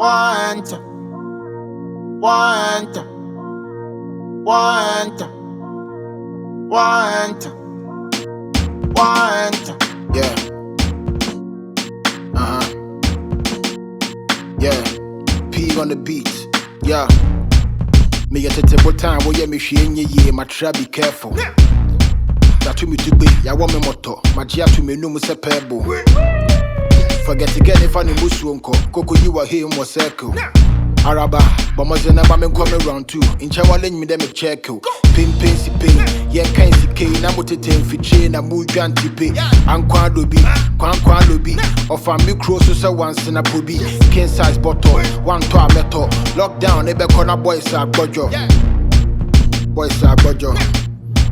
Want, want, want, want, want. Yeah. Yeah. P on the beat. Yeah. Me get a table time where you me sheen ye, my try be careful. That to me to be, ya want me moto, my jia to me no mu se pebble. Forget again if I need musuonko, Coco you are here more circle. Araba, but my zena me come around too. In Chawalin me dem a check you. Pin si pin, yeah kind si kay, na mutete fi chain, na mu ganti pay. Ankwa lobi, of a micro so once in a pubi. King size bottle, one to a metal. Lockdown, ebe corner boys are bojo. Boys are bojo.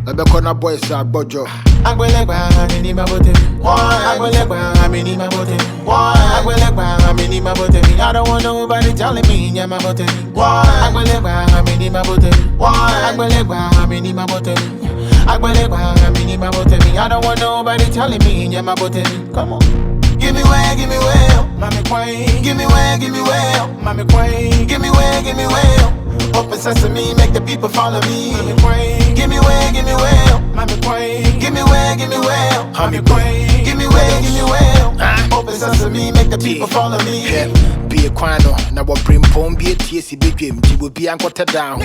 Ebe corner boys are bojo. Agbelegba amini mabote. Agbelegba amini mabote. Agbelegba amini mabote. I don't want nobody telling me nya mabote. Agbelegba amini mabote. Agbelegba amini mabote. Agbelegba amini mabote. I don't want nobody telling me nya mabote. Come on. Give me way, mommy queen. Give me way, mommy queen. Give me way. Open sesame, make the people follow me. Mommy queen. Give me way, mommy queen. Give me way, mommy queen. Give me way. Open sesame, make the people follow me. Be a quino, now what bring pom be a TSC big game, you will be anchored down.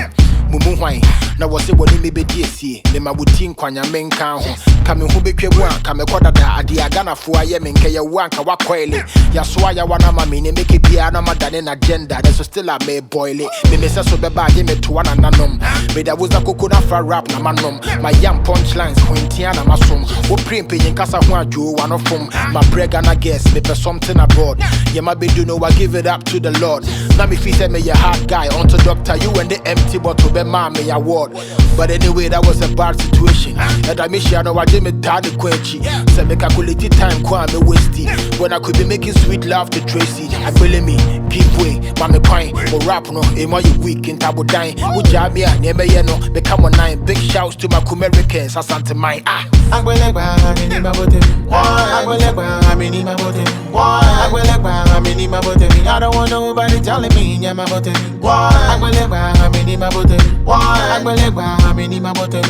Mumu wine, now was it what he may be DSC, then my routine quanya main count. Coming who be one, come a quarter at the Agana for I am in Kaya Wanka Wakwele. Yaswaya wana mammy, make it piano than an agenda, that's still a may boil it. Me miss us so bad, give me to one and unknown. But there was a coconut for rap, na manum. My young punchlines, Quintiana Masum, who print paying Casa Juan, one of them. My break and I guess, maybe something abroad. You might be do know I give it up to the Lord. Now me feel me a hard guy, onto doctor, you and the empty bottle, be mommy award. But anyway, that was a bad situation. And I miss you, I know I did me daddy quenchi. So make a quality time, me wasty. When I could be making sweet love to Tracy. I believe me, give way, mommy pine, or rap no, emo you weak in tabo dying. Ujamia, never no, become 9. Big shouts to my Americans, Asante mine. Agbelegba amini mabote. Agbelegba amini mabote. Agbelegba amini mabote. I don't want nobody telling me nya mabote. Agbelegba amini mabote. Agbelegba amini mabote.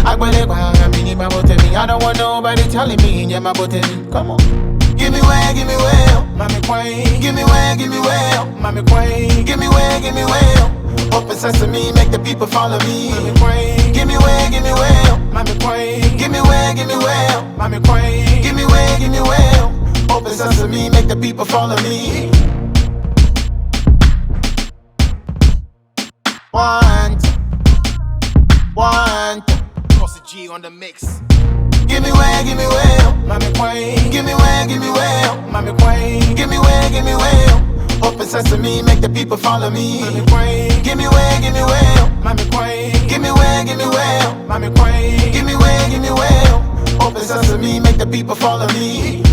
Agbelegba amini mabote. I don't want nobody telling me nya mabote. Come on. Give me way, mommy queen. Give me way, mommy queen. Give me way. Open sesame, make the people follow me. Mommy queen. Give me way, mommy queen. Give me way, mommy queen. Give me way. Open sesame, make the people follow me. Want, Cross the G on the mix. give me way, mommy queen. Give me way, mommy queen. Give me way. Open sesame, make the people follow me. Mommy queen. Give me way, mommy queen. Give me way, mommy queen. Give me way. Open sesame, make the people follow me.